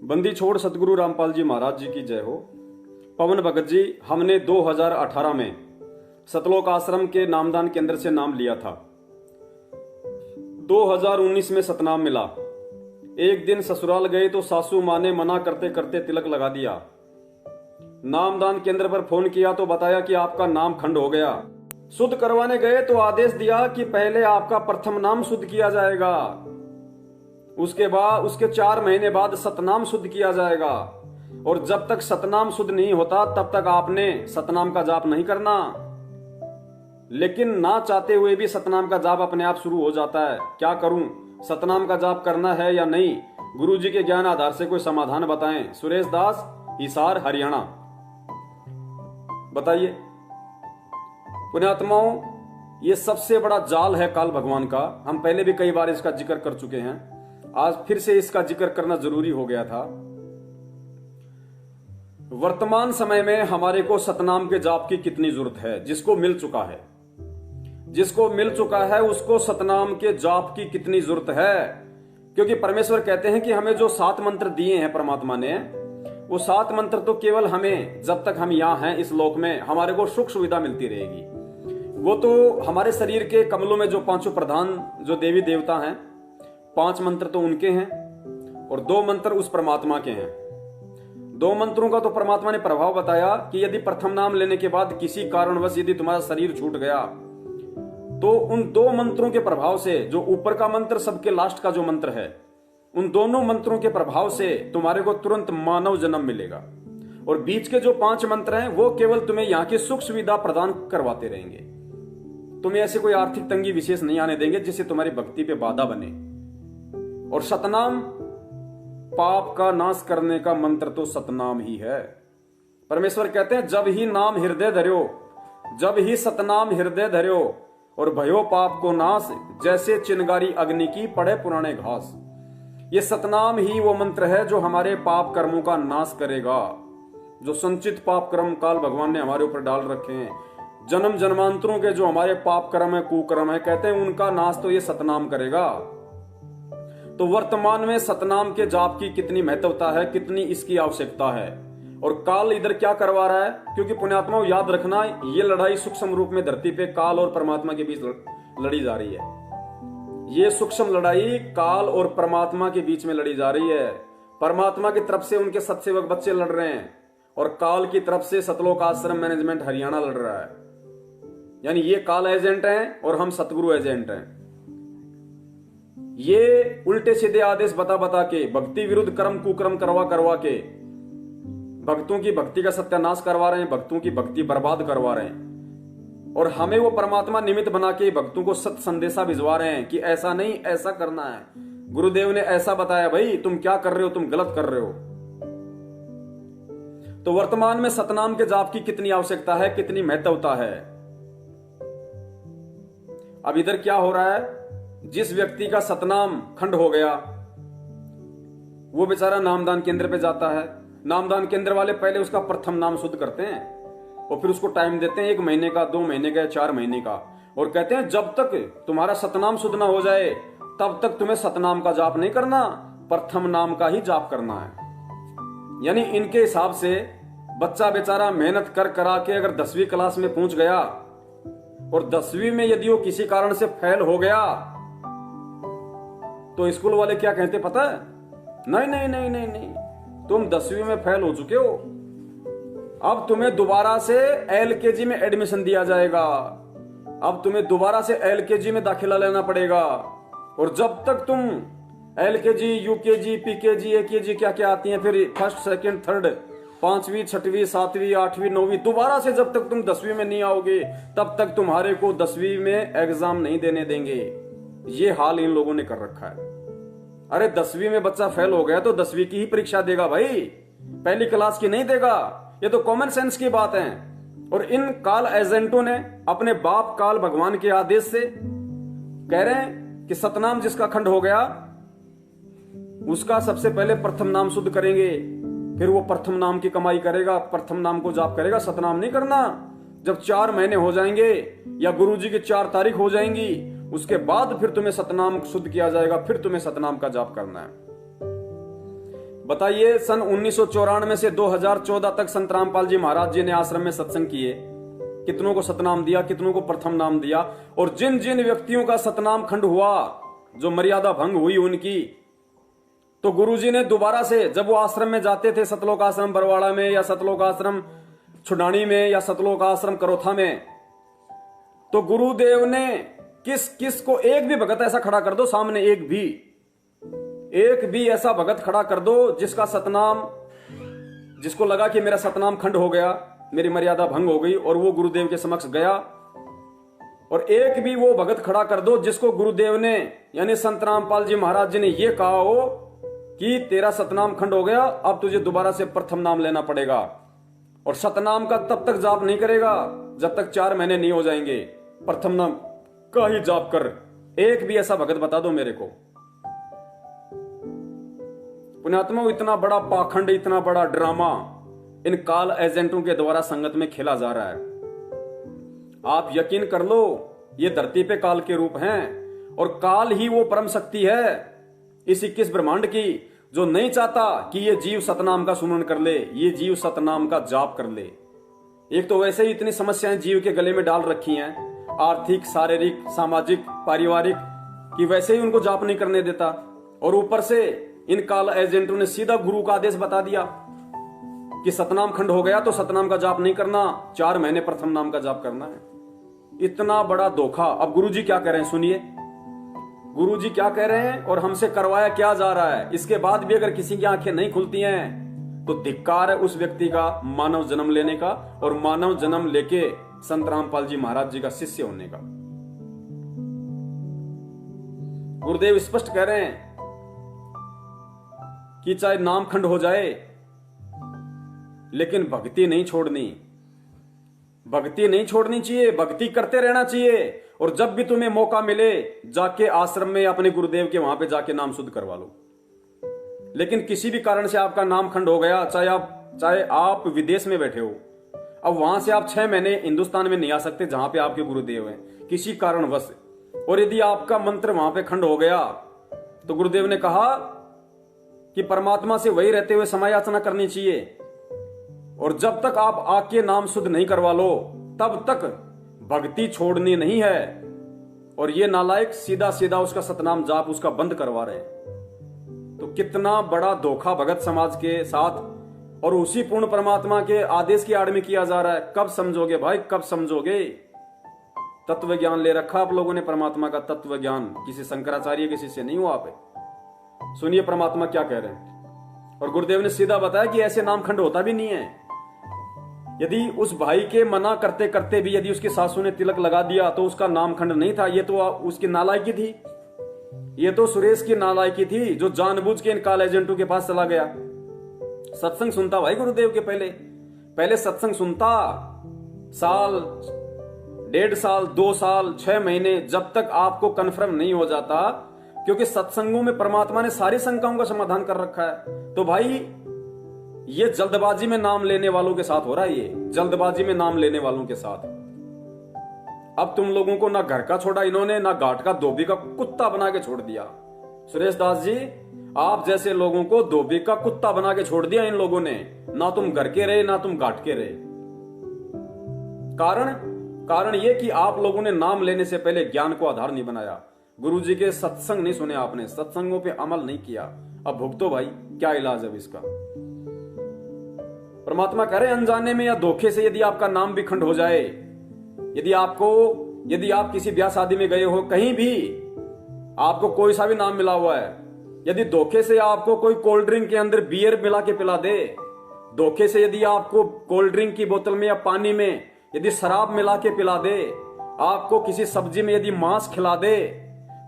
बंदी छोड़ सतगुरु रामपाल जी महाराज जी की जय हो। पवन भगत जी, हमने 2018 में सतलोक आश्रम के नामदान केंद्र से नाम लिया था। 2019 में सतनाम मिला। एक दिन ससुराल गए तो सासू माँ ने मना करते करते तिलक लगा दिया। नामदान केंद्र पर फोन किया तो बताया कि आपका नाम खंड हो गया। शुद्ध करवाने गए तो आदेश दिया कि पहले आपका प्रथम नाम शुद्ध किया जाएगा, उसके बाद उसके 4 महीने बाद सतनाम शुद्ध किया जाएगा, और जब तक सतनाम शुद्ध नहीं होता तब तक आपने सतनाम का जाप नहीं करना। लेकिन ना चाहते हुए भी सतनाम का जाप अपने आप शुरू हो जाता है। क्या करूं, सतनाम का जाप करना है या नहीं? गुरुजी के ज्ञान आधार से कोई समाधान बताएं। सुरेश दास, हिसार, हरियाणा। बताइए पुण्यात्माओं, ये सबसे बड़ा जाल है काल भगवान का। हम पहले भी कई बार इसका जिक्र कर चुके हैं, आज फिर से इसका जिक्र करना जरूरी हो गया था। वर्तमान समय में हमारे को सतनाम के जाप की कितनी जरूरत है? जिसको मिल चुका है उसको सतनाम के जाप की कितनी जरूरत है? क्योंकि परमेश्वर कहते हैं कि हमें जो 7 मंत्र दिए हैं परमात्मा ने, वो 7 मंत्र तो केवल हमें जब तक हम यहां हैं इस लोक में हमारे को सुख सुविधा मिलती रहेगी। वो तो हमारे शरीर के कमलों में जो 5 प्रधान जो देवी देवता हैं, 5 मंत्र तो उनके हैं और 2 मंत्र उस परमात्मा के हैं। 2 मंत्रों का तो परमात्मा ने प्रभाव बताया कि यदि प्रथम नाम लेने के बाद किसी कारणवश यदि तुम्हारा शरीर छूट गया तो उन 2 मंत्रों के प्रभाव से, जो ऊपर का मंत्र सबके लास्ट का जो मंत्र है, उन दोनों मंत्रों के प्रभाव से तुम्हारे को तुरंत मानव जन्म मिलेगा। और बीच के जो 5 मंत्र हैं वो केवल तुम्हें यहाँ की सुख सुविधा प्रदान करवाते रहेंगे। तुम्हें ऐसे कोई आर्थिक तंगी विशेष नहीं आने देंगे जिससे तुम्हारी भक्ति पे बाधा बने। और सतनाम पाप का नाश करने का मंत्र तो सतनाम ही है। परमेश्वर कहते हैं जब ही नाम हृदय धर्यो, जब ही सतनाम हृदय धर्यो और भयो पाप को नाश, जैसे चिनगारी अग्नि की पड़े पुराने घास। ये सतनाम ही वो मंत्र है जो हमारे पाप कर्मों का नाश करेगा। जो संचित पाप कर्म काल भगवान ने हमारे ऊपर डाल रखे हैं, जन्म जन्मांतरों के जो हमारे पाप कर्म है, कुकर्म है, कहते हैं उनका नाश तो ये सतनाम करेगा। तो वर्तमान में सतनाम के जाप की कितनी महत्वता है, कितनी इसकी आवश्यकता है, और काल इधर क्या करवा रहा है? क्योंकि पुण्यात्माओं याद रखना, ये लड़ाई सूक्ष्म रूप में धरती पे काल और परमात्मा के बीच लड़ी जा रही है। ये सूक्ष्म लड़ाई काल और परमात्मा के बीच में लड़ी जा रही है। परमात्मा की तरफ से उनके सत्सेवक बच्चे लड़ रहे हैं और काल की तरफ से सतलोक आश्रम मैनेजमेंट हरियाणा लड़ रहा है। यानी ये काल एजेंट हैं और हम सतगुरु एजेंट हैं। ये उल्टे सीधे आदेश बता बता के, भक्ति विरुद्ध कर्म कुकर्म करवा करवा के भक्तों की भक्ति का सत्यानाश करवा रहे हैं, भक्तों की भक्ति बर्बाद करवा रहे हैं। और हमें वो परमात्मा निमित्त बना के भक्तों को सत्य संदेशा भिजवा रहे हैं कि ऐसा नहीं, ऐसा करना है। गुरुदेव ने ऐसा बताया, भाई तुम क्या कर रहे हो, तुम गलत कर रहे हो। तो वर्तमान में सतनाम के जाप की कितनी आवश्यकता है, कितनी महत्वता है। अब इधर क्या हो रहा है, जिस व्यक्ति का सतनाम खंड हो गया वो बेचारा नामदान केंद्र पे जाता है। नामदान केंद्र वाले पहले उसका प्रथम नाम शुद्ध करते हैं और फिर उसको टाइम देते हैं 1 महीने का, 2 महीने का, 4 महीने का, और कहते हैं जब तक तुम्हारा सतनाम शुद्ध ना हो जाए तब तक तुम्हें सतनाम का जाप नहीं करना, प्रथम नाम का ही जाप करना है। यानी इनके हिसाब से बच्चा बेचारा मेहनत कर करा के अगर 10वीं क्लास में पहुंच गया और 10वीं में यदि वो किसी कारण से फेल हो गया तो स्कूल वाले क्या कहते पता है? नहीं नहीं नहीं नहीं नहीं, तुम 10वीं में फेल हो चुके हो, अब तुम्हें दोबारा से LKG में एडमिशन दिया जाएगा, अब तुम्हें दोबारा से LKG में दाखिला लेना पड़ेगा। और जब तक तुम LKG, UKG, PKG, AKG क्या क्या आती हैं, फिर फर्स्ट, सेकंड, थर्ड, 5वीं, 6वीं, 7वीं, 8वीं, 9वीं, दोबारा से जब तक तुम 10वीं में नहीं आओगे तब तक तुम्हारे को 10वीं में एग्जाम नहीं देने देंगे। ये हाल इन लोगों ने कर रखा है। अरे 10वीं में बच्चा फेल हो गया तो 10वीं की ही परीक्षा देगा भाई, पहली क्लास की नहीं देगा। ये तो कॉमन सेंस की बात है। और इन काल एजेंटों ने अपने बाप काल भगवान के आदेश से कह रहे हैं कि सतनाम जिसका खंड हो गया उसका सबसे पहले प्रथम नाम शुद्ध करेंगे, फिर वो प्रथम नाम की कमाई करेगा, प्रथम नाम को जाप करेगा, सतनाम नहीं करना। जब 4 महीने हो जाएंगे या गुरुजी की 4 तारीख हो जाएंगी उसके बाद फिर तुम्हें सतनाम शुद्ध किया जाएगा, फिर तुम्हें सतनाम का जाप करना है। बताइए, सन 1994 से 2014 तक संत रामपाल जी महाराज जी ने आश्रम में सत्संग किए। कितनों को सतनाम दिया, कितनों को प्रथम नाम दिया। और जिन जिन व्यक्तियों का सतनाम खंड हुआ, जो मर्यादा भंग हुई उनकी, तो गुरुजी ने दोबारा से, जब वो आश्रम में जाते थे, सतलोक आश्रम बरवाड़ा में या सतलोक आश्रम छुडानी में या सतलोक आश्रम करोथा में, तो गुरुदेव ने किस किस को, एक भी भगत ऐसा खड़ा कर दो सामने, एक भी ऐसा भगत खड़ा कर दो जिसका सतनाम, जिसको लगा कि मेरा सतनाम खंड हो गया, मेरी मर्यादा भंग हो गई, और वो गुरुदेव के समक्ष गया। और एक भी वो भगत खड़ा कर दो जिसको गुरुदेव ने, यानी संत रामपाल जी महाराज जी ने ये कहा हो कि तेरा सतनाम खंड हो गया, अब तुझे दोबारा से प्रथम नाम लेना पड़ेगा, और सतनाम का तब तक जाप नहीं करेगा जब तक 4 महीने नहीं हो जाएंगे, प्रथम नाम का ही जाप कर। एक भी ऐसा भगत बता दो मेरे को। पुण्यात्मा, इतना बड़ा पाखंड, इतना बड़ा ड्रामा इन काल एजेंटों के द्वारा संगत में खेला जा रहा है। आप यकीन कर लो, ये धरती पे काल के रूप हैं, और काल ही वो परम शक्ति है इस 21 ब्रह्मांड की, जो नहीं चाहता कि ये जीव सतनाम का सुमरण कर ले, ये जीव सतनाम का जाप कर ले। एक तो वैसे ही इतनी समस्याएं जीव के गले में डाल रखी हैं, आर्थिक, शारीरिक, सामाजिक, पारिवारिक, कि वैसे ही उनको जाप नहीं करने देता, और ऊपर से इन काल एजेंटों ने सीधा गुरु का आदेश बता दिया कि सतनाम खंड हो गया तो सतनाम का जाप नहीं करना, 4 महीने प्रथम नाम का जाप करना है। इतना बड़ा धोखा। अब गुरुजी क्या कह रहे हैं, सुनिए गुरुजी क्या कह रहे हैं और हमसे करवाया क्या जा रहा है। इसके बाद भी अगर किसी की आंखें नहीं खुलती हैं तो धिक्कार है उस व्यक्ति का मानव जन्म लेने का, और मानव जन्म लेके संत रामपाल जी महाराज जी का शिष्य होने का। गुरुदेव स्पष्ट कह रहे हैं कि चाहे नाम खंड हो जाए लेकिन भक्ति नहीं छोड़नी, भक्ति नहीं छोड़नी चाहिए, भक्ति करते रहना चाहिए। और जब भी तुम्हें मौका मिले जाके आश्रम में अपने गुरुदेव के वहां पे जाके नाम शुद्ध करवा लो। लेकिन किसी भी कारण से आपका नाम खंड हो गया, चाहे आप विदेश में बैठे हो, अब वहां से आप 6 महीने हिंदुस्तान में नहीं आ सकते जहां पे आपके गुरुदेव हैं किसी कारणवश, और यदि आपका मंत्र वहां पे खंड हो गया तो गुरुदेव ने कहा कि परमात्मा से वही रहते हुए समय याचना करनी चाहिए, और जब तक आप आके नाम शुद्ध नहीं करवा लो तब तक भक्ति छोड़नी नहीं है। और ये नालायक सीधा सीधा उसका सतनाम जाप उसका बंद करवा रहे। तो कितना बड़ा धोखा भगत समाज के साथ और उसी पूर्ण परमात्मा के आदेश की आड़ में किया जा रहा है। कब समझोगे भाई, कब समझोगे? तत्व ज्ञान ले रखा आप लोगों ने, परमात्मा का तत्व ज्ञान किसी शंकराचार्य किसी से नहीं हुआ आप। सुनिए परमात्मा क्या कह रहे हैं। और गुरुदेव ने सीधा बताया कि ऐसे नाम खंड होता भी नहीं है। यदि उस भाई के मना करते करते भी यदि उसकी सासू ने तिलक लगा दिया तो उसका नाम खंड नहीं था, ये तो उसकी नालायकी थी, ये तो सुरेश की नालायकी थी जो जानबूझ के इन काल एजेंटों के पास चला गया। सत्संग सुनता भाई गुरुदेव के पहले सत्संग सुनता, साल, 1.5 साल, 2 साल, 6 महीने, जब तक आपको कन्फर्म नहीं हो जाता, क्योंकि सत्संगों में परमात्मा ने सारी शंकाओं का समाधान कर रखा है। तो भाई ये जल्दबाजी में नाम लेने वालों के साथ हो रहा है, ये जल्दबाजी में नाम लेने वालों के साथ। अब तुम लोगों को ना घर का छोड़ा इन्होंने, ना घाट का धोबी का कुत्ता बना के छोड़ दिया। सुरेश दास जी, आप जैसे लोगों को धोबी का कुत्ता बना के छोड़ दिया इन लोगों ने। ना तुम घर के रहे ना तुम घाट के रहे। कारण ये कि आप लोगों ने नाम लेने से पहले ज्ञान को आधार नहीं बनाया, गुरुजी के सत्संग नहीं सुने आपने, सत्संगों पे अमल नहीं किया। अब भुगतो भाई, क्या इलाज है इसका। परमात्मा कह रहे अनजाने में या धोखे से यदि आपका नाम भी खंड हो जाए, यदि आप किसी ब्याह शादी में गए हो, कहीं भी आपको कोई सा भी नाम मिला हुआ है, यदि धोखे से आपको कोई कोल्ड ड्रिंक के अंदर बियर मिला के पिला दे, धोखे से यदि आपको कोल्ड ड्रिंक की बोतल में या पानी में यदि शराब मिला के पिला दे, आपको किसी सब्जी में यदि मांस खिला दे,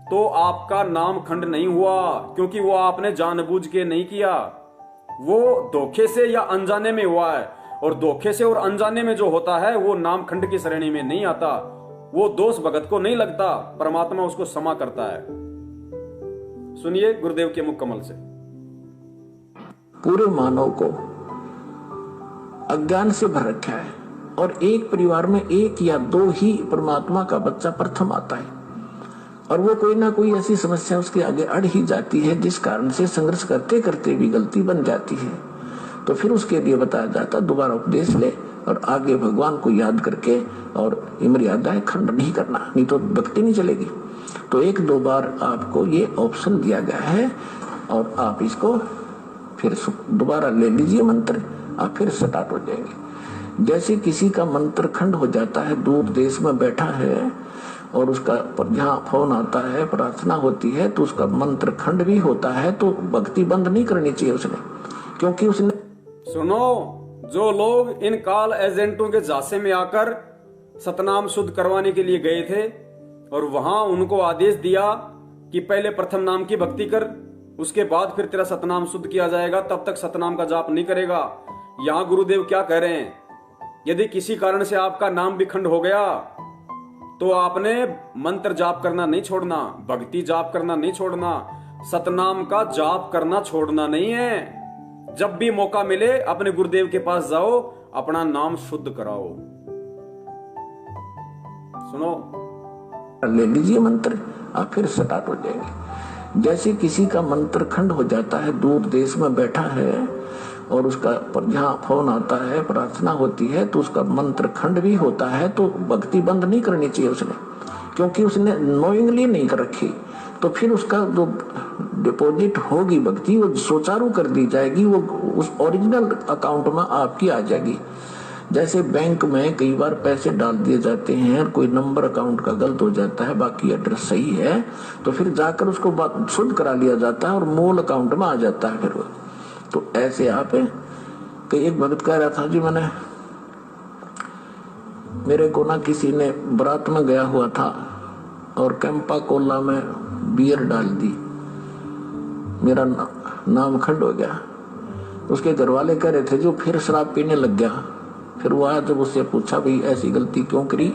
तो आपका नाम खंड नहीं हुआ, क्योंकि वो आपने जानबूझ के नहीं किया, वो धोखे से या अनजाने में हुआ है। और धोखे से और अनजाने में जो होता है वो नाम खंड की श्रेणी में नहीं आता, वो दोष भगत को नहीं लगता, परमात्मा उसको क्षमा करता है। सुनिए गुरुदेव के मुख कमल से। पूरे मानव को अज्ञान से भर रखा है, और एक परिवार में 1 या 2 ही परमात्मा का बच्चा प्रथम आता है, और वो कोई ना कोई ऐसी समस्या उसके आगे अड़ ही जाती है जिस कारण से संघर्ष करते करते भी गलती बन जाती है। तो फिर उसके लिए बताया जाता दोबारा उपदेश ले और आगे भगवान को याद करके और मर्यादाएं खंड नहीं करना, नहीं तो भक्ति नहीं चलेगी। तो 1-2 बार आपको ये ऑप्शन दिया गया है और आप इसको फिर दोबारा ले लीजिए मंत्र, आप फिर स्टार्ट हो जाएंगे। जैसे किसी का मंत्र खंड हो जाता है, दूर देश में बैठा है और उसका यहाँ फोन आता है, प्रार्थना होती है तो उसका मंत्र खंड भी होता है, तो भक्ति बंद नहीं करनी चाहिए उसने, क्योंकि उसने सुनो, जो लोग इन काल एजेंटों के झांसे में आकर सतनाम शुद्ध करवाने के लिए गए थे और वहां उनको आदेश दिया कि पहले प्रथम नाम की भक्ति कर, उसके बाद फिर तेरा सतनाम शुद्ध किया जाएगा, तब तक सतनाम का जाप नहीं करेगा। यहाँ गुरुदेव क्या कह रहे हैं, यदि किसी कारण से आपका नाम भी खंड हो गया तो आपने मंत्र जाप करना नहीं छोड़ना, भक्ति जाप करना नहीं छोड़ना, सतनाम का जाप करना छोड़ना नहीं है। जब भी मौका मिले अपने गुरुदेव के पास जाओ, अपना नाम शुद्ध कराओ। सुनो, ले लीजिए मंत्र, आप फिर स्टार्ट हो जाएंगे। जैसे किसी का मंत्र खंड हो जाता है, दूर देश में बैठा है और उसका यहाँ फोन आता है, प्रार्थना होती है तो उसका मंत्र खंड भी होता है, तो भक्ति बंद नहीं करनी चाहिए उसने, क्योंकि उसने नोइंगली नहीं कर रखी। तो फिर उसका जो डिपॉजिट होगी भक्ति वो सुचारू कर दी जाएगी, वो उस ओरिजिनल अकाउंट में आपकी आ जाएगी। जैसे बैंक में कई बार पैसे डाल दिए जाते हैं, कोई नंबर अकाउंट का गलत हो जाता है, बाकी एड्रेस सही है, तो फिर जाकर उसको शुद्ध करा लिया जाता है और मूल अकाउंट में आ जाता है फिर वो। तो ऐसे आप कई एक भगत कह रहा था जी, मेरे को ना किसी ने बारात में गया हुआ था और कैंपा कोला में बियर डाल दी, मेरा नाम खंड हो गया। उसके घर वाले कह रहे थे जो फिर शराब पीने लग गया। फिर वो आया, जब उससे पूछा भाई ऐसी गलती क्यों करी,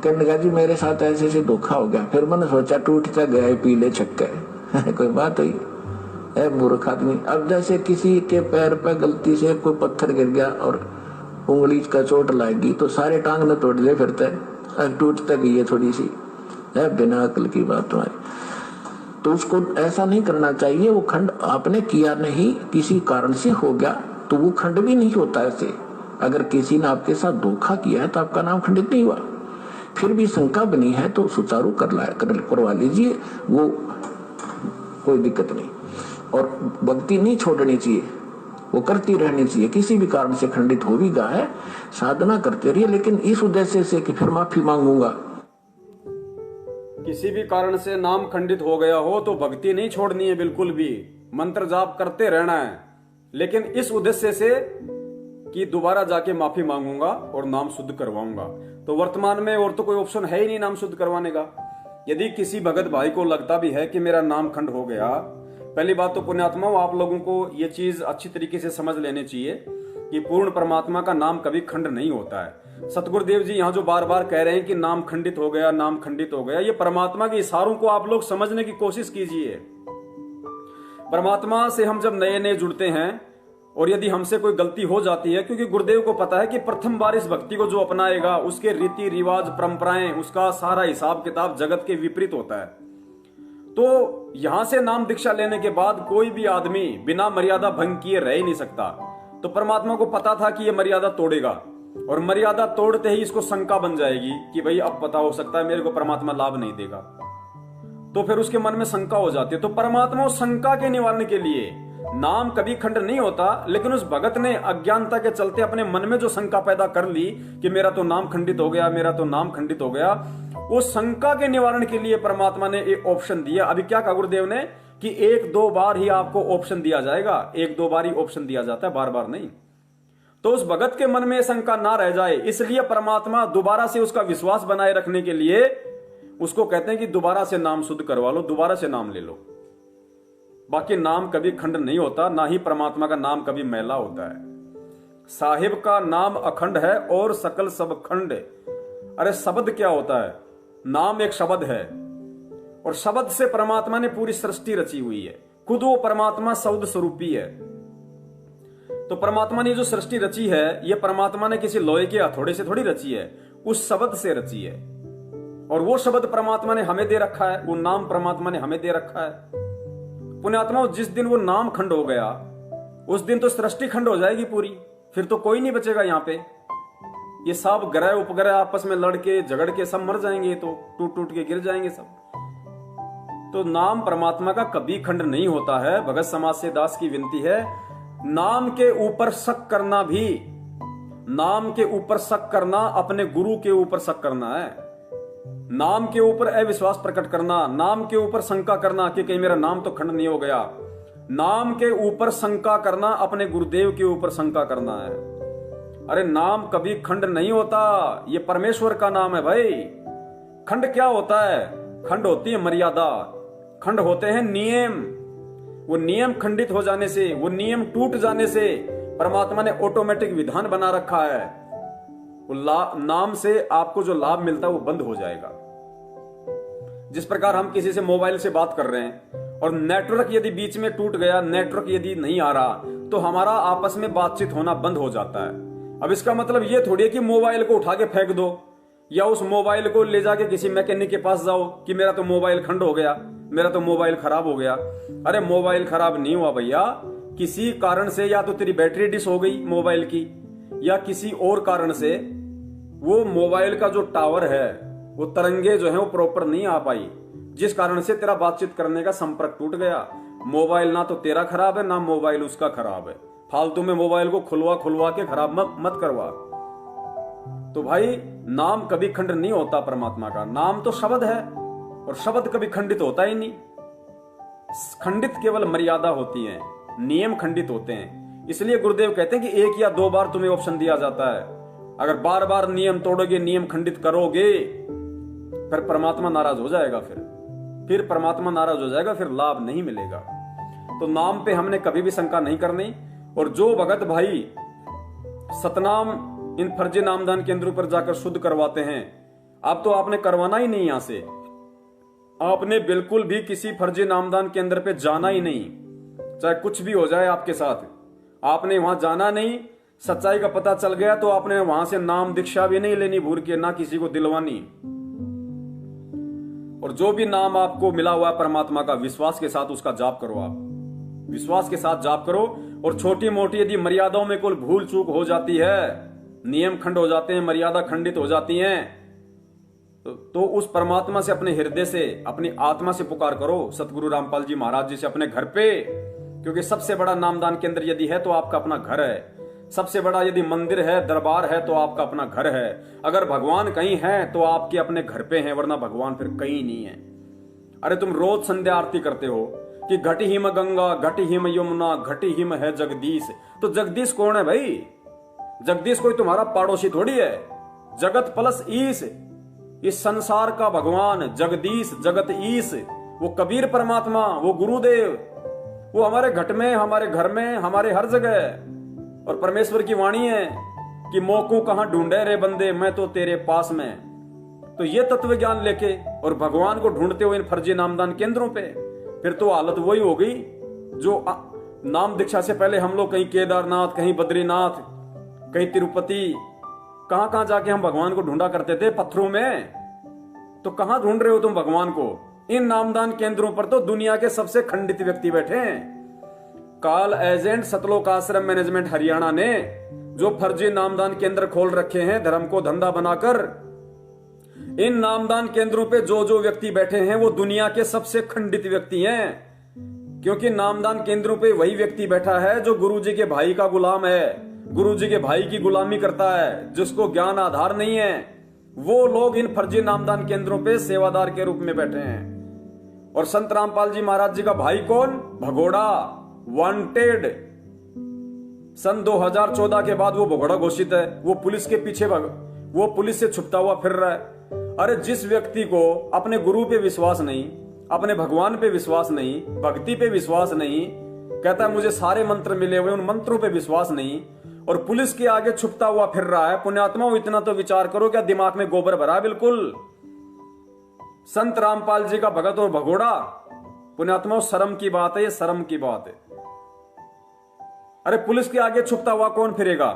कहने लगा जी मेरे साथ ऐसे ऐसे धोखा हो गया। फिर मैंने सोचा टूटता गया पी ले छक्के कोई बात हुई, मूर्ख आदमी। अब जैसे किसी के पैर पे गलती से कोई पत्थर गिर गया और उंगली का चोट लाएगी तो सारे टांग न तोड़ दे फिरते, अब टूटता गई है थोड़ी सी, है बिना अकल की बात तुम्हारी। तो उसको ऐसा नहीं करना चाहिए। वो खंड आपने किया नहीं, किसी कारण से हो गया तो वो खंड भी नहीं होता ऐसे। अगर किसी ने आपके साथ धोखा किया है तो आपका नाम खंडित नहीं हुआ, फिर भी शंका बनी है तो सुचारू करवा लीजिए, वो कोई दिक्कत नहीं। और भक्ति नहीं छोड़नी चाहिए, वो करती रहनी चाहिए। किसी भी कारण से खंडित हो भी गया है, साधना करते रहिए, लेकिन इस उद्देश्य से कि फिर माफी मांगूंगा। किसी भी कारण से नाम खंडित हो गया हो तो भक्ति नहीं छोड़नी है बिल्कुल भी, मंत्र जाप करते रहना है, लेकिन इस उद्देश्य से कि दोबारा जाके माफी मांगूंगा और नाम शुद्ध करवाऊंगा। तो वर्तमान में और तो कोई ऑप्शन है ही नहीं नाम शुद्ध करवाने का। यदि किसी भगत भाई को लगता भी है कि मेरा नाम खंड हो गया, पहली बात तो पुण्यात्मा आप लोगों को ये चीज अच्छी तरीके से समझ लेनी चाहिए कि पूर्ण परमात्मा का नाम कभी खंड नहीं होता है। सतगुरुदेव जी यहाँ जो बार बार कह रहे हैं कि नाम खंडित हो गया, नाम खंडित हो गया, ये परमात्मा के इशारों को आप लोग समझने की कोशिश कीजिए। परमात्मा से हम जब नए नए जुड़ते हैं और यदि हमसे कोई गलती हो जाती है, क्योंकि गुरुदेव को पता है कि प्रथम बार इस भक्ति को जो अपनाएगा उसके रीति रिवाज परंपराएं, उसका सारा हिसाब किताब जगत के विपरीत होता है। तो यहां से नाम दीक्षा लेने के बाद कोई भी आदमी बिना मर्यादा भंग किए रह ही नहीं सकता। तो परमात्मा को पता था कि ये मर्यादा तोड़ेगा, और मर्यादा तोड़ते ही इसको शंका बन जाएगी कि भाई अब पता हो सकता है मेरे को परमात्मा लाभ नहीं देगा, तो फिर उसके मन में शंका हो जाती है। तो परमात्मा उस शंका के निवारण के लिए, नाम कभी खंड नहीं होता, लेकिन उस भगत ने अज्ञानता के चलते अपने मन में जो शंका पैदा कर ली कि मेरा तो नाम खंडित हो गया, मेरा तो नाम खंडित हो गया, वो शंका के निवारण के लिए परमात्मा ने एक ऑप्शन दिया। अभी क्या कहा गुरुदेव ने कि 1-2 बार ही आपको ऑप्शन दिया जाएगा, 1-2 बार ही ऑप्शन दिया जाता है, बार बार नहीं। तो उस भगत के मन में शंका ना रह जाए, इसलिए परमात्मा दोबारा से उसका विश्वास बनाए रखने के लिए उसको कहते हैं कि दोबारा से नाम शुद्ध करवा लो, दोबारा से नाम ले लो। बाकी नाम कभी खंड नहीं होता, ना ही परमात्मा का नाम कभी मैला होता है। साहिब का नाम अखंड है और सकल सब खंड। अरे शब्द क्या होता है? नाम एक शब्द है, और शब्द से परमात्मा ने पूरी सृष्टि रची हुई है। खुद वो परमात्मा शब्द स्वरूपी है। तो परमात्मा ने जो सृष्टि रची है, ये परमात्मा ने किसी लोहे के हथौड़े से थोड़ी रची है, उस शब्द से रची है। और वो शब्द परमात्मा ने हमें दे रखा है, वो नाम परमात्मा ने हमें दे रखा है। पुण्यात्माओं, जिस दिन वो नाम खंड हो गया उस दिन तो सृष्टि खंड हो जाएगी पूरी, फिर तो कोई नहीं बचेगा यहाँ पे। ये सब ग्रह उपग्रह आपस में लड़के झगड़ के सब मर जाएंगे, तो टूट टूट के गिर जाएंगे सब। तो नाम परमात्मा का कभी खंड नहीं होता है। भगत समाज से दास की विनती है, नाम के ऊपर शक करना भी, नाम के ऊपर शक करना अपने गुरु के ऊपर शक करना है। नाम के ऊपर अविश्वास प्रकट करना, नाम के ऊपर शंका करना कि कहीं मेरा नाम तो खंड नहीं हो गया। नाम के ऊपर शंका करना अपने गुरुदेव के ऊपर शंका करना है। अरे नाम कभी खंड नहीं होता, ये परमेश्वर का नाम है भाई। खंड क्या होता है? खंड होती है मर्यादा, खंड होते हैं नियम। वो नियम खंडित हो जाने से, वो नियम टूट जाने से परमात्मा ने ऑटोमेटिक विधान बना रखा है। वो नाम से आपको जो लाभ मिलता है वो बंद हो जाएगा। जिस प्रकार हम किसी से मोबाइल से बात कर रहे हैं और नेटवर्क यदि बीच में टूट गया, नेटवर्क यदि नहीं आ रहा, तो हमारा आपस में बातचीत होना बंद हो जाता है। अब इसका मतलब ये थोड़ी है कि मोबाइल को उठा के फेंक दो या उस मोबाइल को ले जाके किसी मैकेनिक के पास जाओ कि मेरा तो मोबाइल खंड हो गया, मेरा तो मोबाइल खराब हो गया। अरे मोबाइल खराब नहीं हुआ भैया, किसी कारण से या तो तेरी बैटरी डिस हो गई मोबाइल की, या किसी और कारण से वो मोबाइल का जो टावर है, वो तरंगे जो है वो प्रॉपर नहीं आ पाई, जिस कारण से तेरा बातचीत करने का संपर्क टूट गया। मोबाइल ना तो तेरा खराब है, ना मोबाइल उसका खराब है। फालतू में मोबाइल को खुलवा के खराब मत करवा। तो भाई नाम कभी खंड नहीं होता परमात्मा का। नाम तो शब्द है और शब्द कभी खंडित होता ही नहीं। खंडित केवल मर्यादा होती है, नियम खंडित होते हैं। इसलिए गुरुदेव कहते हैं कि 1 या 2 बार तुम्हें ऑप्शन दिया जाता है। अगर बार बार नियम तोड़ोगे, नियम खंडित करोगे, फिर परमात्मा नाराज हो जाएगा। फिर परमात्मा नाराज हो जाएगा, फिर लाभ नहीं मिलेगा। तो नाम पे हमने कभी भी शंका नहीं करनी। और जो भगत भाई सतनाम इन फर्जी नामदान केंद्रों पर जाकर शुद्ध करवाते हैं, अब तो आपने करवाना ही नहीं। यहां से आपने बिल्कुल भी किसी फर्जी नामदान केंद्र पे जाना ही नहीं, चाहे कुछ भी हो जाए आपके साथ। आपने वहां जाना नहीं। सच्चाई का पता चल गया तो आपने वहां से नाम दीक्षा भी नहीं लेनी भूल के, ना किसी को दिलवानी। और जो भी नाम आपको मिला हुआ है परमात्मा का, विश्वास के साथ उसका जाप करो। आप विश्वास के साथ जाप करो। और छोटी मोटी यदि मर्यादाओं में कोई भूल चूक हो जाती है, नियम खंड हो जाते हैं, मर्यादा खंडित हो जाती हैं, तो उस परमात्मा से अपने हृदय से, अपनी आत्मा से पुकार करो। सतगुरु रामपाल जी महाराज जी से अपने घर पे, क्योंकि सबसे बड़ा नामदान केंद्र यदि है तो आपका अपना घर है। सबसे बड़ा यदि मंदिर है, दरबार है, तो आपका अपना घर है। अगर भगवान कहीं है तो आपके अपने घर पे हैं, वरना भगवान फिर कहीं नहीं है। अरे तुम रोज संध्या आरती करते हो कि घटी हिम गंगा, घटी हिम यमुना, घटी हिम है जगदीश। तो जगदीश कौन है भाई? जगदीश कोई तुम्हारा पड़ोसी थोड़ी है। जगत प्लस ईश, इस संसार का भगवान जगदीश, जगत ईश, वो कबीर परमात्मा, वो गुरुदेव, वो हमारे घट में, हमारे घर में, हमारे हर जगह। और परमेश्वर की वाणी है कि मोको कहां ढूंढे रे बंदे, मैं तो तेरे पास में। तो ये तत्व ज्ञान लेके और भगवान को ढूंढते हुए इन फर्जी नामदान केंद्रों पे, फिर तो हालत वही हो गई जो नाम दीक्षा से पहले हम लोग कहीं केदारनाथ, कहीं बद्रीनाथ, कहीं तिरुपति, कहां कहां जाके हम भगवान को ढूंढा करते थे, पत्थरों में। तो कहां ढूंढ रहे हो तुम भगवान को? इन नामदान केंद्रों पर तो दुनिया के सबसे खंडित व्यक्ति बैठे हैं। काल एजेंट सतलोक आश्रम मैनेजमेंट हरियाणा ने जो फर्जी नामदान केंद्र खोल रखे हैं धर्म को धंधा बनाकर, इन नामदान केंद्रों पे जो जो व्यक्ति बैठे हैं वो दुनिया के सबसे खंडित व्यक्ति हैं। क्योंकि नामदान केंद्रों पे वही व्यक्ति बैठा है जो गुरुजी के भाई का गुलाम है, गुरुजी के भाई की गुलामी करता है, जिसको ज्ञान आधार नहीं है। वो लोग इन फर्जी नामदान केंद्रों पे सेवादार के रूप में बैठे हैं। और संत रामपाल जी महाराज जी का भाई कौन? भगोड़ा, वांटेड। सन 2014 के बाद वो भगोड़ा घोषित है। वो पुलिस के पीछे वो पुलिस से छुपता हुआ फिर रहा है। अरे जिस व्यक्ति को अपने गुरु पे विश्वास नहीं, अपने भगवान पे विश्वास नहीं, भक्ति पे विश्वास नहीं, कहता है मुझे सारे मंत्र मिले हुए, उन मंत्रों पे विश्वास नहीं, और पुलिस के आगे छुपता हुआ फिर रहा है। पुण्यात्माओं, इतना तो विचार करो, क्या दिमाग में गोबर भरा? बिल्कुल। संत रामपाल जी का भगत और भगोड़ा, पुण्यात्माओं शर्म की बात है, ये शर्म की बात है। अरे पुलिस के आगे छुपता हुआ कौन फिरेगा?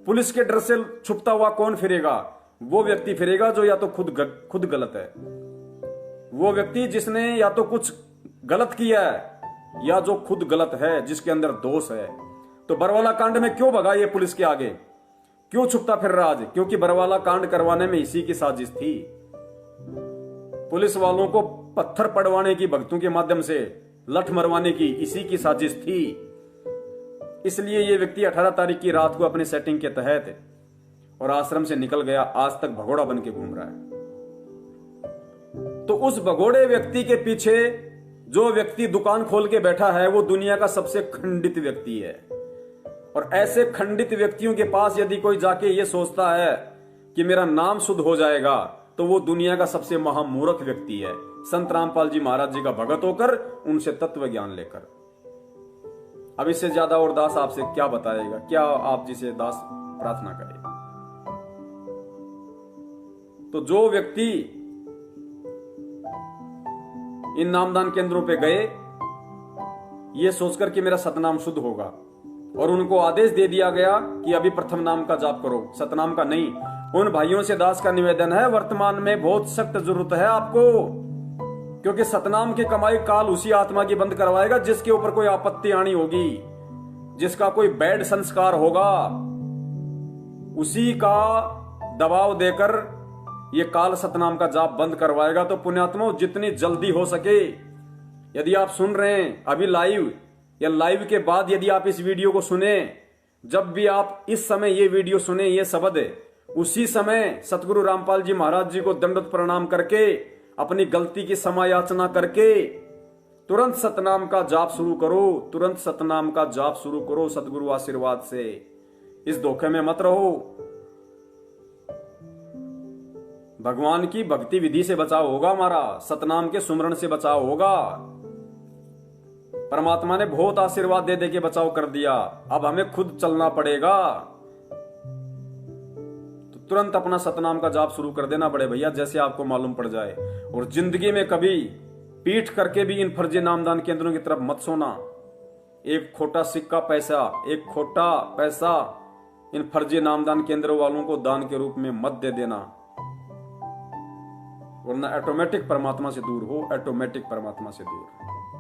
पुलिस के डर से छुपता हुआ कौन फिरेगा? वो व्यक्ति फिरेगा जो या तो खुद गलत है, वो व्यक्ति जिसने या तो कुछ गलत किया है या जो खुद गलत है, जिसके अंदर दोष है। तो बरवाला कांड में क्यों भगा ये पुलिस के आगे, क्यों छुपता फिर रहा आज? क्योंकि बरवाला कांड करवाने में इसी की साजिश थी। पुलिस वालों को पत्थर पड़वाने की, भक्तों के माध्यम से लठ मरवाने की इसी की साजिश थी। इसलिए ये व्यक्ति 18 तारीख की रात को अपनी सेटिंग के तहत और आश्रम से निकल गया, आज तक भगोड़ा बन के घूम रहा है। तो उस भगोड़े व्यक्ति के पीछे जो व्यक्ति दुकान खोल के बैठा है वो दुनिया का सबसे खंडित व्यक्ति है। और ऐसे खंडित व्यक्तियों के पास यदि कोई जाके ये सोचता है कि मेरा नाम शुद्ध हो जाएगा, तो वो दुनिया का सबसे महामूर्ख व्यक्ति है। संत रामपाल जी महाराज जी का भगत होकर, उनसे तत्व ज्ञान लेकर। अब इससे ज्यादा और दास आपसे क्या बताएगा, क्या आप जिसे दास प्रार्थना करें। तो जो व्यक्ति इन नामदान केंद्रों पे गए ये सोचकर कि मेरा सतनाम शुद्ध होगा, और उनको आदेश दे दिया गया कि अभी प्रथम नाम का जाप करो, सतनाम का नहीं। उन भाइयों से दास का निवेदन है, वर्तमान में बहुत सख्त जरूरत है आपको, क्योंकि सतनाम की कमाई काल उसी आत्मा की बंद करवाएगा जिसके ऊपर कोई आपत्ति आनी होगी, जिसका कोई बैड संस्कार होगा, उसी का दबाव देकर ये काल सतनाम का जाप बंद करवाएगा। तो पुण्यात्माओं, जितनी जल्दी हो सके, यदि आप सुन रहे हैं अभी लाइव या लाइव के बाद यदि आप इस वीडियो को सुने, जब भी आप इस समय ये वीडियो सुने, ये शब्द, उसी समय सतगुरु रामपाल जी महाराज जी को दंडवत प्रणाम करके, अपनी गलती की क्षमा याचना करके तुरंत सतनाम का जाप शुरू करो, तुरंत सतनाम का जाप शुरू करो सतगुरु आशीर्वाद से। इस धोखे में मत रहो। भगवान की भक्ति विधि से बचाव होगा हमारा, सतनाम के सुमरण से बचाव होगा। परमात्मा ने बहुत आशीर्वाद दे दे के बचाव कर दिया, अब हमें खुद चलना पड़ेगा। तो तुरंत अपना सतनाम का जाप शुरू कर देना बड़े भैया, जैसे आपको मालूम पड़ जाए। और जिंदगी में कभी पीठ करके भी इन फर्जी नामदान केंद्रों की तरफ मत सोना। एक खोटा सिक्का पैसा, एक खोटा पैसा इन फर्जी नामदान केंद्रों वालों को दान के रूप में मत दे देना, वरना ऑटोमेटिक परमात्मा से दूर हो, ऑटोमेटिक परमात्मा से दूर।